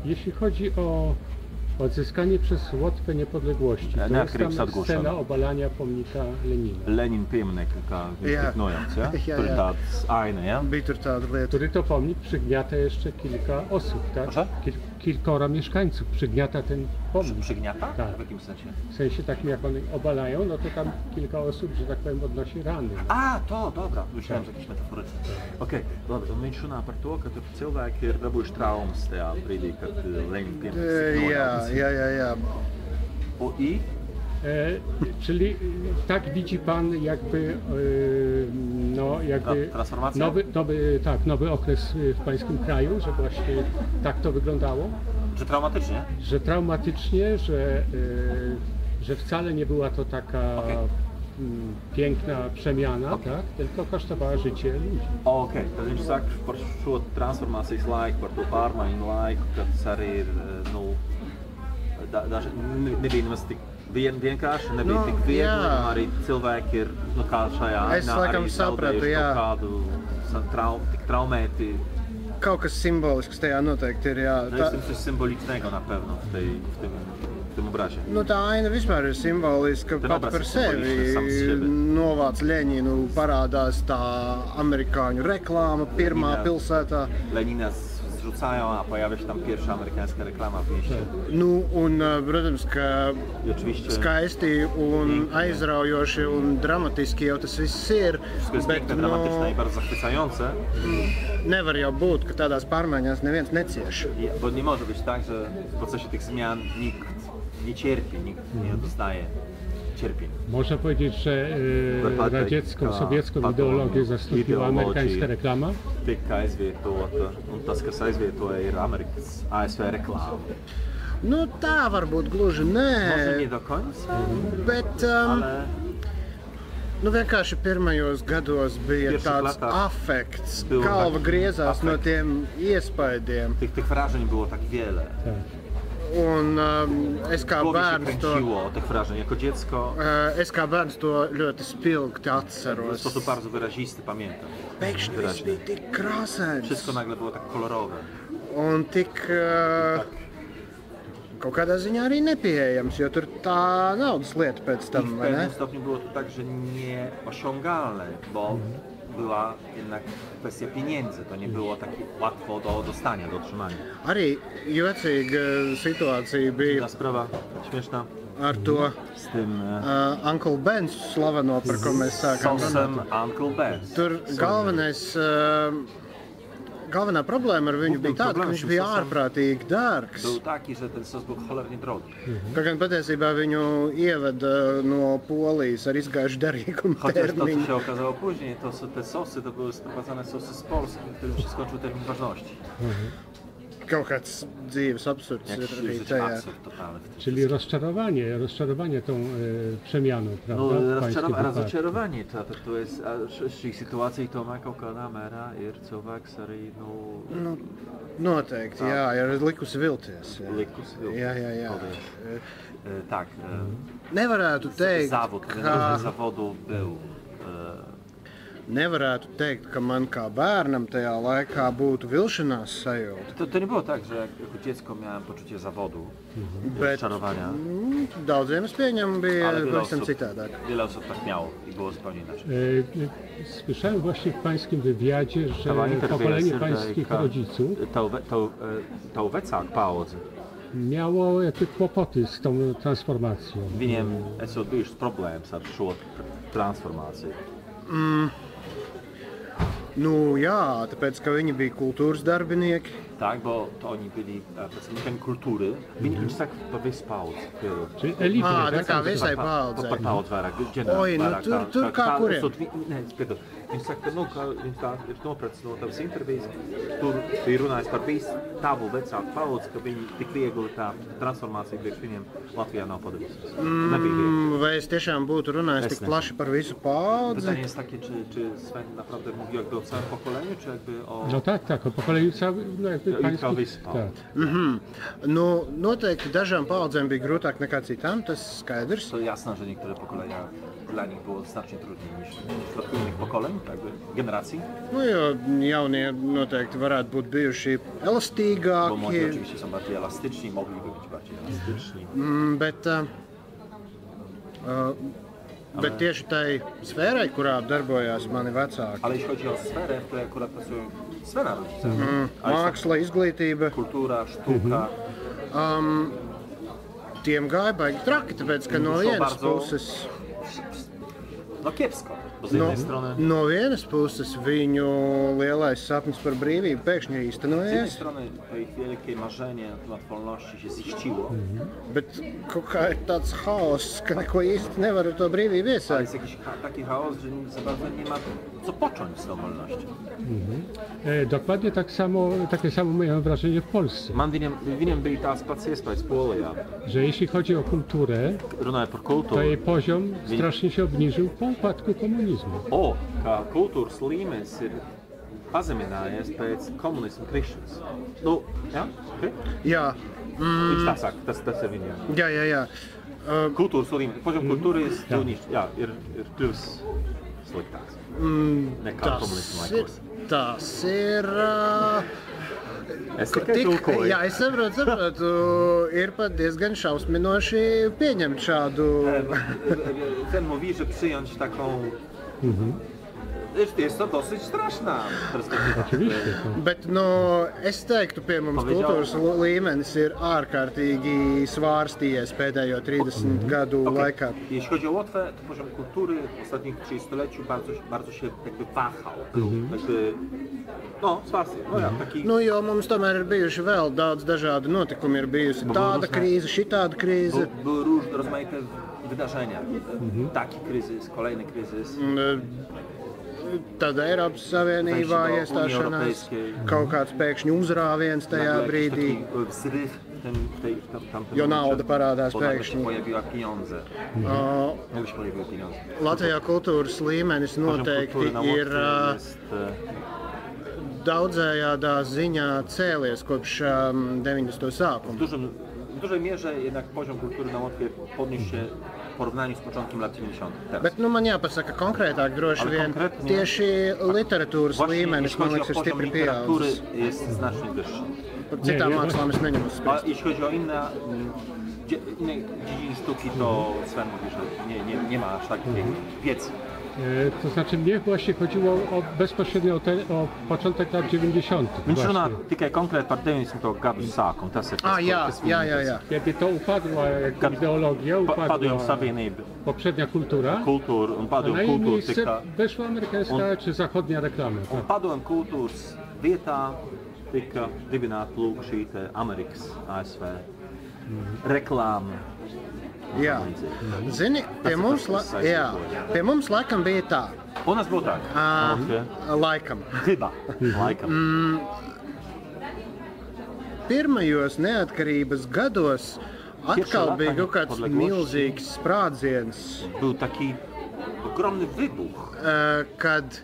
Jeśli chodzi o odzyskanie przez Łotwę niepodległości, to jest tam scena obalania pomnika Lenina. Lenin pieminekļi, kā viņš tika nojauts, ja? Tur ir tāds aina, ja? Bija tur tāda lieta. Który to pomnik przygniata jeszcze kilka osób, tak? Proszę? Kilkoro mieszkańców przygniata ten pomnik. Przygniata? Tak. W jakim sensie? W sensie takim, jak one obalają, no to tam kilka osób, że tak powiem, odnosi rany. A, to, dobra. Myślałem, że jakieś metafory. Okej, labi, un viņš runā par to, ka tur cilvēki ir dabūjuši traumas tajā brīdī, kad Lenin piemineklis tika nojauts. Jā. I? Czyli tak widzi pan jakby, transformacja? nowy okres w pańskim kraju, że właśnie tak to wyglądało? Że traumatycznie? Że traumatycznie, że wcale nie była to taka piękna przemiana, tak? Tylko kosztowała życie ludzi. Okej, tad viņš saka par šo transformācijas laiku, par to pārmaiņu laiku, kad tas arī ir, daži nebija nemaz tik vienkārši, nebija tik viegli, un arī cilvēki ir, kā šajā ainā, arī zaudējuši kaut kādu tik traumēti. Kaut kas simbolisks tajā noteikti ir, jā. No jest coś symbolicznego na pewno w tym obrazie. Nu, tā aina vispār ir simboliska pat par sevi. Novāc Ļeņinu parādās tā amerikāņu reklāma pirmā pilsētā. Lenina zrzucają, a pojawia się tam pierwsza amerykańska reklama w mieście. Nu, un, protams, ka skaisti un aizraujoši un dramatiski jau tas viss ir. Wszystko jest piękne, dramatyczne i bardzo zachwycające. Nevar jau būt, ka tādās pārmaiņās neviens necieš. Bo nie może być tak, że w procesie tych zmian nikt nie cierpi, nikt nie dostaje cierpień. Można powiedzieć, że radziecką, sowiecką ideologię zastąpiła amerykańska reklama? Tika aizvietota, un tas, kas aizvietoja, ir Amerikas ASV reklāma. Nu, tā varbūt gluži nē. Może nie do końca, bet ale... Nu, vienkārši pirmajos gados bija tāds afekts, galva griezās no tiem iespaidiem. Tych wrażeń było tak wiele. Un es kā bērns to tych wrażeń jako dziecko. Es kā bērns to ļoti spilgti atceros. W sposób bardzo wyrazisty pamiętam. Pēkšņi viss bija tik krāsains. Wszystko nagle było tak kolorowe. Un tik kaut kādā ziņā arī nepieejams, jo tur tā naudas lieta pēc tam, vai ne? W pewnym stopniu było to tak, że nieosiągalne, bo była jednak kwestia pieniędzy, to nie było takie łatwo do dostania, do otrzymania. Arī jocīga situācija bija. Ta sprawa śmieszna. Ar to z tym Uncle Ben's slaveno, par ko mēs sākām runāt. Sosem Uncle Ben's. Tur galvenā problēma ar viņu bija tāda, ka viņš bija ārprātīgi dārgs. Był taki, że ten sos był cholernie drogi. Kaut gan patiesībā viņu ieveda no Polijas ar izgājušu derīgumu termiņu. Chociaż to, co się okazało później, te sosy to były sprowadzane sosy z Polski, którym się skończył termin ważności. Kaut kāds dzīves absurds ir arī tajā. Czyli rozczarowanie tą przemianą, prawda? No, rozczarowanie, to jest šī situācija tomēr kaut kādā mērā ir cilvēks arī, nu, noteikti, jā, ir likusi vilties. Likusi vilties. Jā. Tak. Nevarētu teikt, ka zawodu był. Nevarētu teikt, ka man kā bērnam tajā laikā būtu vilšanās sajūta. To nie było tak, że jako dziecko miałem poczucie zawodu, rozczarowania. Daudziem es pieņemu bija pavisam citādāk. Wiele osób tak miało i było zupełnie inaczej. Słyszałem właśnie w pańskim wywiadzie, że pokolenie pańskich rodziców to vecāku paudze miało jakieś kłopoty z tą transformacją. Viņiem esot bijušas problēmas ar šo transformāciju. Nu jā, tāpēc, ka viņi bija kultūras darbinieki. Tak, bo to oni byli pracownikami kultury. Viņi saka par visu paudzi. Czyli elity, tā kā visai paudzei. Par paudzi vairāk, Oi, nu tur kā kuriem? Viņš saka, ka viņš tā ir nopratis no tavas intervijas, tur bija runājis par visu tavu vecāku paudzi, ka viņi tik viegli tā transformācija priekš viņiem Latvijā nav padarījusies. Nebija viegli. Vai es tiešām būtu runājis tik plaši par visu paudzi? Pytanie jest takie, czy Sven naprawdę mówił jakby o całym pokoleniu, czy jakby o... No tak, o pokoleniu całym, no jakby pańskich... Nu, noteikti dažām paudzēm bija grūtāk nekā citām, tas skaidrs. To jasne, że niektóre pokolenia dla nich było znacznie trudniej niż w przypadku innych pokoleń. generacji. Nu, jo jaunie noteikti varētu būt bijuši Bo młodzi elastīgāki, oczywiście są bardziej elastyczni, mogliby być bardziej elastyczni. bet tieši tai sfērai, kurā darbojās mani vecāki, Ale jeśli chodzi o sferę, w której akurat pracują sfera rodzica, māksla, izglītība, kultura, sztuka, tiem gāja baigi traki, tāpēc, ka no Šo vienas bardzo- puses, no kiepsko. Bo z jednej strony, no vienas puses viņu lielais sapnis par brīvību pēkšņi z jednej īstenojies, strony to ich wielkie marzenie na temat wolności się ziściło, bet kaut kā ir tāds haoss, ka neko īsti nevar ar to brīvību ale iesākt. jest jakiś taki chaos, że za bardzo nie ma co począć z tą wolnością. Dokładnie takie samo miałem wrażenie w Polsce, Man viņiem bija tās pats iespējas Polijā. że jeśli chodzi o kulturę, Runājot par to jej kultūru, poziom strasznie się obniżył po upadku komunizmu. kā kultūras līmenis ir pazeminājies pēc komunisma krišanas. Nu, jā, okay. Jā, Viņš tā saka, tas ir viņiem. jā. Kultūras līmenis, poziom kultūras ir kļuvis sliktāks nekā komunisma laikos. Tas ir. Es tikai tulkoju. Jā, es saprotu, ir pat diezgan šausminoši pieņemt šādu. Ten mówi, że przyjąć taką... Jest to dosyć straszna perspektywa. Oczywiście. Bet, es teiktu, pie mums Pavisam. kultūras līmenis ir ārkārtīgi svārstījies pēdējo 30 gadu laikā. Jeśli chodzi o Łotwę, to poziom kultury w ostatnich 30-leciu bardzo się jakby wahał. Jakby, taki... Nu, jo mums tomēr ir bijuši vēl daudz dažādu notikumu. Ir bijusi tāda krīze, šitāda krīze. Były różne rozmaite wydarzenia. Taki kryzys, kolejny kryzys. Tad Eiropas Savienībā Unii iestāšanās, Europejskiej. kaut kāds pēkšņi uzrāviens tajā Nagle jakiś brīdī, taki wzryw w tamtym jo momencie, nauda parādās bo nagle się pēkšņi. pojawiła pieniądze. O, Nagle się pojawiły pieniądze. Latvijā kultūras līmenis Poziom noteikti kultury na ir Łotwie jest... daudzējādā ziņā cēlies kopš 90. sākuma. W dużej mierze jednak poziom kultury na Łotwie podniósł się w porównaniu z początkiem lat 90. teraz. Bet man jāpasaka konkrētāk, droši Ale vien konkrētnie- tieši literatūras Właśnie līmenis, jeśli man chodzi liekas, o ir poziom stipri literatury pieaudzis. jest znacznie wyższy. Par citām Nie, mākslām es neņemu A spriest. jeśli chodzi o inne dziedziny sztuki, to Sven mówi, że nie ma aż takiej wiedzy. To znaczy mnie właśnie chodziło bezpośrednio o początek lat 90. Viņš runā właśnie. tikai konkrēti par 90. gadu sākumu. Tas ir Jā. Kiedy to upadła jak Kad ideologia, Padomju upadła Savienība, poprzednia kultura, kultūra un a padomju na jej kultūra miejsce tika... weszła amerykańska czy zachodnia reklama. Un Tak. padomju kultūras vietā tika dibināta lūk šī te Amerikas, ASV reklāma. Jā. Zini, pie mums laikam bija tā. U nas būtu tā. Laikam. Chyba. Laikam. Pirmajos neatkarības gados atkal bija kaut kāds milzīgs sprādziens, Był taki ogromny wybuch. kad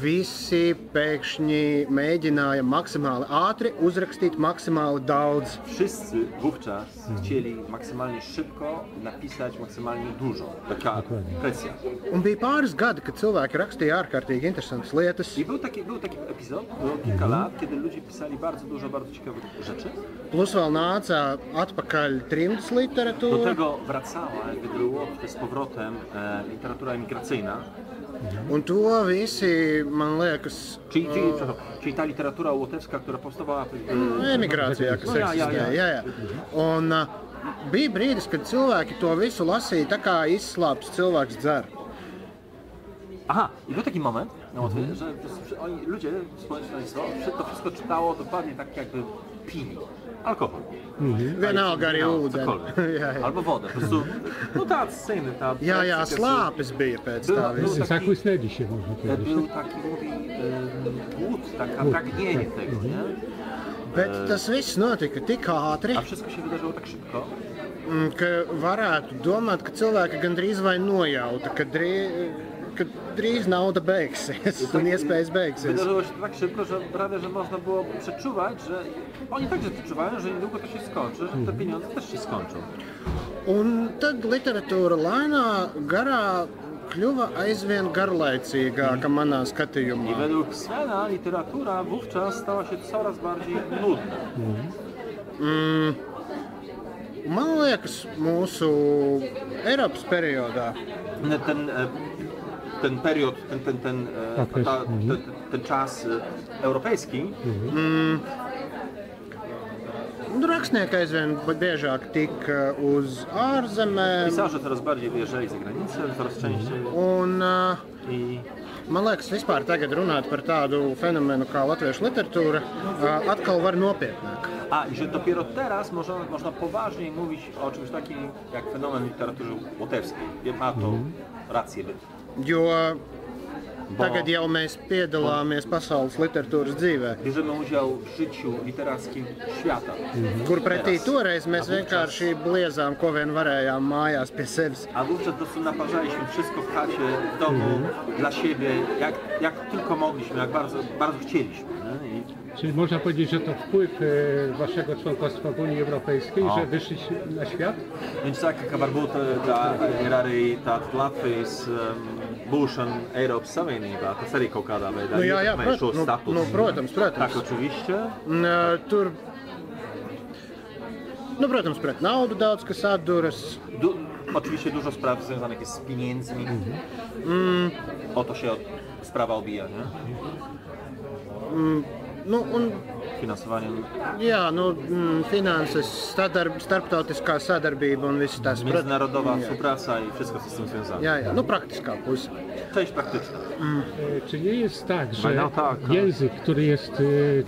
visi pēkšņi mēģināja maksimāli ātri uzrakstīt maksimāli daudz. Wszyscy wówczas chcieli maksymalnie szybko napisać maksymalnie dużo. Taka presja. Un bija pāris gadi, kad cilvēki rakstīja ārkārtīgi interesantas lietas. I był taki epizod, było kilka lat, kiedy ludzie pisali bardzo dużo bardzo ciekawych rzeczy. Plus vēl nāca atpakaļ trimdas Do literatūra. tego wracała jakby do Łotwy z powrotem literatura emigracyjna. Un to visi, man liekas, Czyli ta literatura łotewska, która powstawała... emigrācijā, kas No, jā. eksistē. Jā. Un bija brīdis, kad cilvēki to visu lasīja tā kā izslāpts cilvēks dzer. Aha, i był taki moment na Łotwie, że ludzie, społeczeństwo, to wszystko czytało dokładnie tak jakby pili. Alkohol. Vienalga arī ūdeni. Cokolwiek. Jā. Albo wodę. Po prostu, no tāds syny, tā... Jā, slāpes bija pēc tā visa. Zakłysnęli się, można powiedzieć. Był taki, mówi, głód, taka pragnienie tego, nie? Bet tas viss notika tik ātri, A wszystko się wydarzyło tak szybko, ka varētu domāt, ka cilvēki gandrīz vai nojauta, ka drīz nauda beigsies un iespējas beigsies. wydarzyło się to tak szybko, że prawie, że można było przeczuwać, że oni także przeczuwają, że niedługo to się skończy, że te pieniądze też się skończą. Un tad literatūra lēnā garā kļuva aizvien garlaicīgāka manā skatījumā. I według Svena literatura wówczas stała się coraz bardziej nudna. Man liekas, mūsu Eiropas periodā Ten period, ten czas europejski, rakstnieki aizvien biežāk tika uz ārzemēm. pisarze coraz bardziej wyjeżdżali za granicę, coraz częściej. Un, I man liekas, vispār tagad runāt par tādu fenomenu kā latviešu literatūra atkal var nopietnāk. I że dopiero teraz można poważniej mówić o czymś takim jak fenomen literatury łotewskiej. Ma to rację bytu. Jo tagad jau mēs piedalāmies pasaules literatūras dzīvē, Bierzemy udział w życiu literackim świata. kur pretī toreiz mēs vienkārši bliezām, ko vien varējām mājās pie sevis. A wówczas po prostu naparzaliśmy wszystko w chacie, w domu, dla siebie, jak tylko mogliśmy, jak bardzo chcieliśmy. Nie? Czyli można powiedzieć, że to wpływ waszego członkostwa w Unii Europejskiej, że wyszliście na świat? Więc saka varbūt ir arī tāds Latvijas būšana Eiropas Savienībā, tas arī kaut kādā veidā ietekmē šo statusu. Protams. Tak, oczywiście. Tur, protams, pret naudu daudz kas atduras. Oczywiście dużo spraw związanych jest z pieniędzmi. O to się sprawa obija, nie? Finansowaniem. Jā, finanses, starptautiskā sadarbība un viss tas. Międzynarodowa współpraca i wszystko co z tym związane. Jā, praktiskā puse. Część praktyczna. Czy nie jest tak, że No tak. język, który jest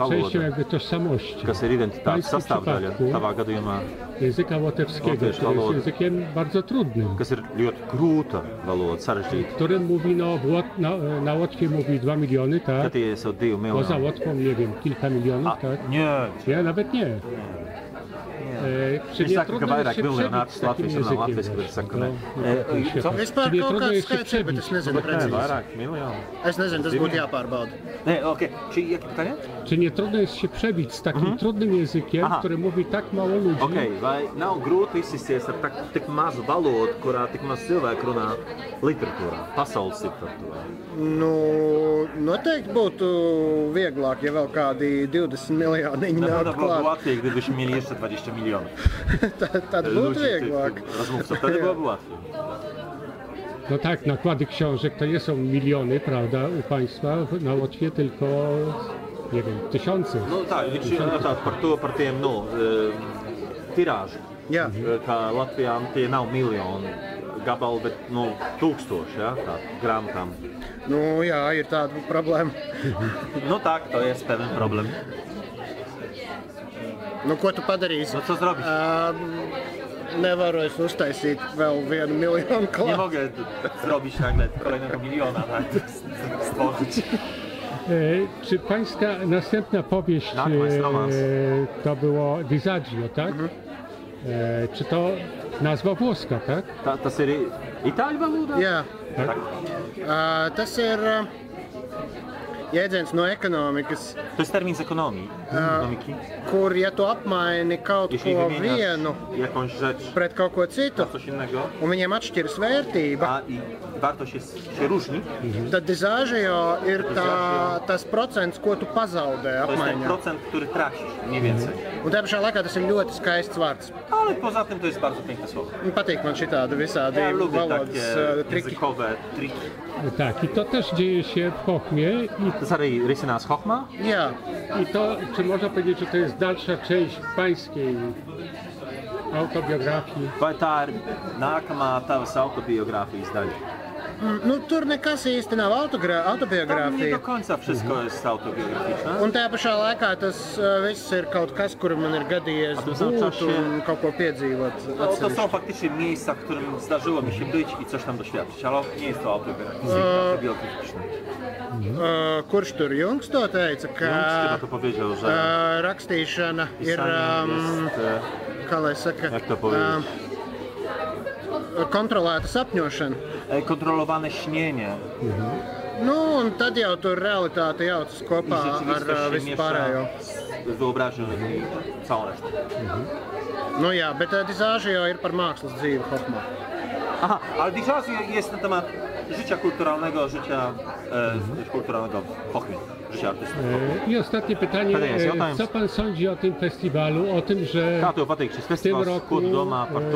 częścią jakby tożsamości, Kas ir identitātes sastāvdaļa tavā gadījumā, języka łotewskiego, Latviešu który jest valoda. językiem bardzo trudnym, kas ir ļoti grūta valoda, sarežģīta. którym mówi, na Łotwie mówi 2 miliony, tak? Skatījies jau 2 Poza miljonu. Łotwą, nie wiem, kilka milionów, tak? Nie. Ja nawet nie. Czy Viņš nie saka, ka trudno jest vairāk się miljonu przebić z nācis takim Latvijas runā językiem latviski, bet saka, właśnie? ne. Vispār Czyli kaut trudno kāds jest się skaits ir, bet przebić. es nezinu Nē, precīzi. vairāk miljonu. Es nezinu, tas būtu jāpārbauda. Nie, okej. Czyli jakie pytanie? Czy nie trudno jest się przebić z takim trudnym językiem, Aha. który mówi tak mało ludzi? Okej, vai nav grūti izsisties ar tik mazu valodu, kurā tik maz cilvēku runā literatūrā, pasaules literatūrā? Noteikti būtu vieglāk, ja vēl kādi 20 miljoni Na pewno nāktu byłoby klāt. łatwiej, gdybyśmy mieli jeszcze 20 milionów Tad būtu ludzi, vieglāk. tych rozmówców. Wtedy byłoby łatwiej. No tak, nakłady książek to nie są miliony, prawda, u państwa na Łotwie, tylko, nie wiem, tysiące. Nu, tā, viņš ir tāds par tiem, tirāžu. Jā. Kā Latvijā tie nav miljoni gabali, bet, tūkstoši, ja, tā grāmatām. Jā, ir tāda problēma. Tak, to jest pewien problem. Ko tu padarīsi? Co zrobić? Nevaru es uztaisīt vēl 1 miljonu Nie klāt. mogę zrobić nagle kolejnego miliona, tak, stworzyć. Czy pańska następna powieść Tak, jest romans. to było Disagio, tak? Czy to nazwa włoska, tak? Tas ir itāļu valodā? Jā, Tak. tas ir jēdziens no ekonomikas, To jest termin z ekonomii. Ekonomiki. kur ja tu apmaini kaut Jeśli ko wymieniasz vienu jakąś rzecz pret kaut ko citu, na coś innego, un viņiem atšķiras vērtība, i wartość się różni, tad disāžio ir tas procents, ko tu pazaudē to jest ten apmaiņā. procent, który tracisz, mniej więcej. Un tajā pašā laikā tas ir ļoti skaists vārds. Ale poza tym to jest bardzo piękne słowo. Patīk man šitādi visādi Ja lubię valodas takie triki. językowe triki. Tak, i to też dzieje się w Chochmie. Tas arī risinās Hochmā. Jā, I to, czy można powiedzieć, że to jest dalsza część pańskiej autobiografii? Vai tā ir nākamā tavas autobiogrāfijas daļa? tur nekas īsti nav Tam nie do autobiogrāfija. końca wszystko jest autobiograficzne. Un tajā pašā laikā tas viss ir kaut kas, kur man ir gadījies tym samym būt czasie- un kaut ko piedzīvot. To są atsevišķi. faktycznie miejsca, w którym zdarzyło mi się być i coś tam doświadczyć, ale nie jest to autobiograficzne. Kurš tur Jungs to teica, Jungs chyba ka to powiedział, że rakstīšana ir, pisanie jest kā lai saka, Jak to powiedzieć? kontrolēta sapņošana. kontrolowane śnienie. Un tad jau tur realitāte jaucas kopā ar Rzeczywistość się vispārējo. miesza z wyobraźnią i całą resztą. Jā, bet disāžio ir par mākslas dzīvi Hochmā. Aha, ale Disazio jest na temat życia kulturalnego, kulturalnego pochmy, życia artystycznego. I ostatnie pytanie, co pan sądzi o tym festiwalu, o tym, że w tym roku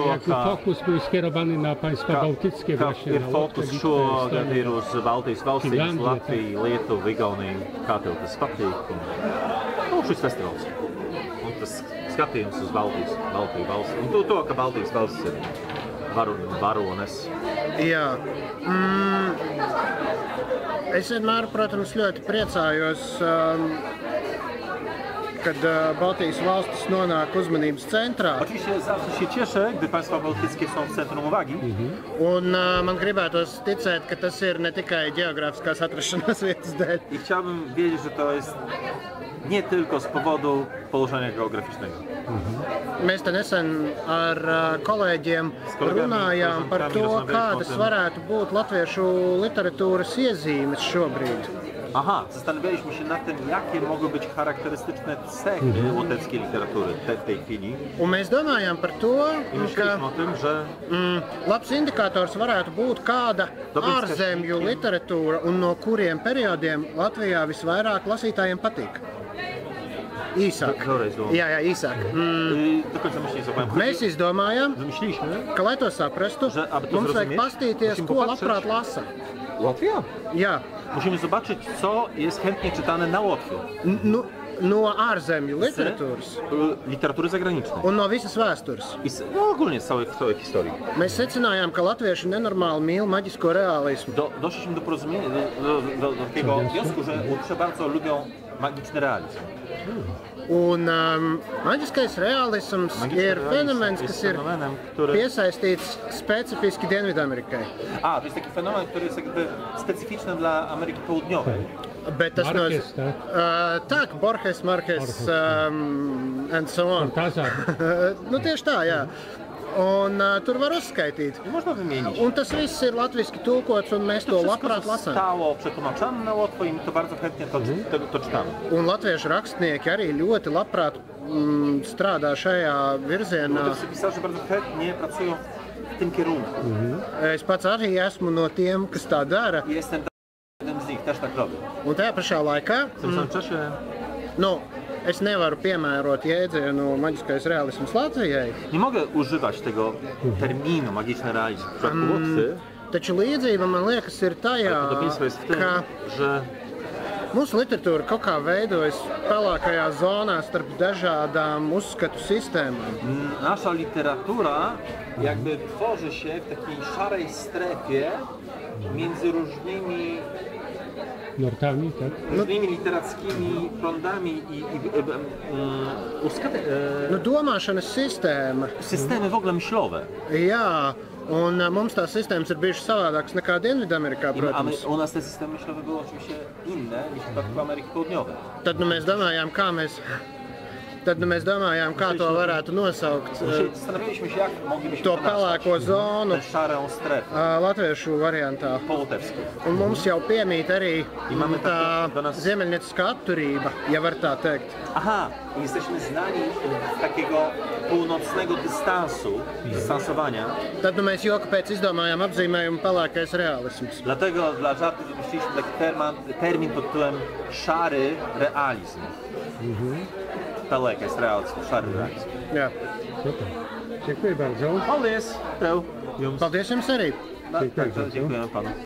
jakby fokus był skierowany na państwa bałtyckie właśnie, na Łotwę, Litwę, uz Baltijas valstīm, Latviju, Lietuvu, Igauniju, kā tev tas patīk? Šis festivāls. Un tas skatījums uz Baltijas valstīm. Un to, ka Baltijas valstis ir varones. Jā. Es vienmēr, protams, ļoti priecājos, kad Baltijas valstis nonāk uzmanības centrā. Oczywiście zawsze się cieszę, gdy państwa bałtyckie są w centrum uwagi. Un man gribētos ticēt, ka tas ir ne tikai geogrāfiskās atrašanās vietas dēļ. I chciałbym wiedzieć, że to jest nie tylko z powodu położenia geograficznego. Mēs te nesen ar kolēģiem runājām par to, kādas varētu būt latviešu literatūras iezīmes šobrīd. Aha, zastanawialiśmy się nad tym, jakie mogą być charakterystyczne cechy łotewskiej literatury w tej chwili. Un mēs domājām par to, ka o tym, że labs indikators varētu būt kāda ārzemju literatūra un no kuriem periodiem Latvijā visvairāk lasītājiem patīk. Īsāk. Jā, īsāk. Mēs izdomājām, ka, lai to saprastu, mums vajag pastīties, ko labprāt lasa. Latvijā? Jā. Musimy zobaczyć, co jest chętnie czytane na Łotwie. No ārzemju literatūras. Literatury zagranicznej. Un no visas vēstures. No ogólnie z całej historii. Mēs secinājām, ka latvieši nenormāli mīl maģisko realismu. Doszliśmy do porozumienia, do takiego wniosku, że Łotysze bardzo lubią magiczny realizm. Un maģiskais realisms ir fenomens, kas ir piesaistīts specifiski Dienvidamerikai. To jest taki fenomen, który jest jakby specyficzny dla Ameryki Południowej. Bet tas Marques, tak, Borges, Marques, and so on. Nu tieši tā, jā. Un tur var uzskaitīt. Można wymienić. Un tas viss ir latviski tulkots, un mēs to labprāt lasām. Stało przetłumaczone na Łotwę i my to bardzo chętnie to czytamy. Un latviešu rakstnieki arī ļoti labprāt strādā šajā virzienā. Łotewscy pisarze bardzo chętnie pracują w tym kierunku. Es pats arī esmu no tiem, kas tā dara. Jestem jeden z nich, też tak robię. Un tajā pašā laikā, W tym samym czasie es nevaru piemērot jēdzienu maģiskais realisms Latvijai. Nie mogę używać tego terminu magiczny realizm w przypadku Łotwy. Taču līdzība, man liekas, ir tajā, ka mūsu literatūra kaut kā veidojas pelēkajā zonā starp dažādām uzskatu sistēmām. Nasza literatura jakby tworzy się w takiej szarej strefie między różnymi nurtami, tak? Różnymi literackimi prądami i domāšanas sistēma. Systemy w ogóle myślowe. Jā, un mums tās sistēmas ir bijušas savādākas nekā Dienvidamerikā, protams. U nas te systemy myślowe były oczywiście inne niż w przypadku Ameryki Południowej. Tad mēs domājām, kā to varētu nosaukt. Zastanawialiśmy się, jak moglibyśmy to pelēko zonu latviešu variantā. Un mums jau piemīt arī tā ziemeļnieciskā atturība, ja var tā teikt. Aha, jesteśmy znani z takiego północnego dystansowania. Tad mēs joka pēc izdomājām apzīmējumu pelēkais realisms. Dlatego dla żartu wymyśliliśmy taki termin pod tytułem szary realizm. Pelēkais realizm, šādi realizm. Jā. Super. Dziękuję bardzo. Paldies tev. Paldies jums arī. Dziękuję panu.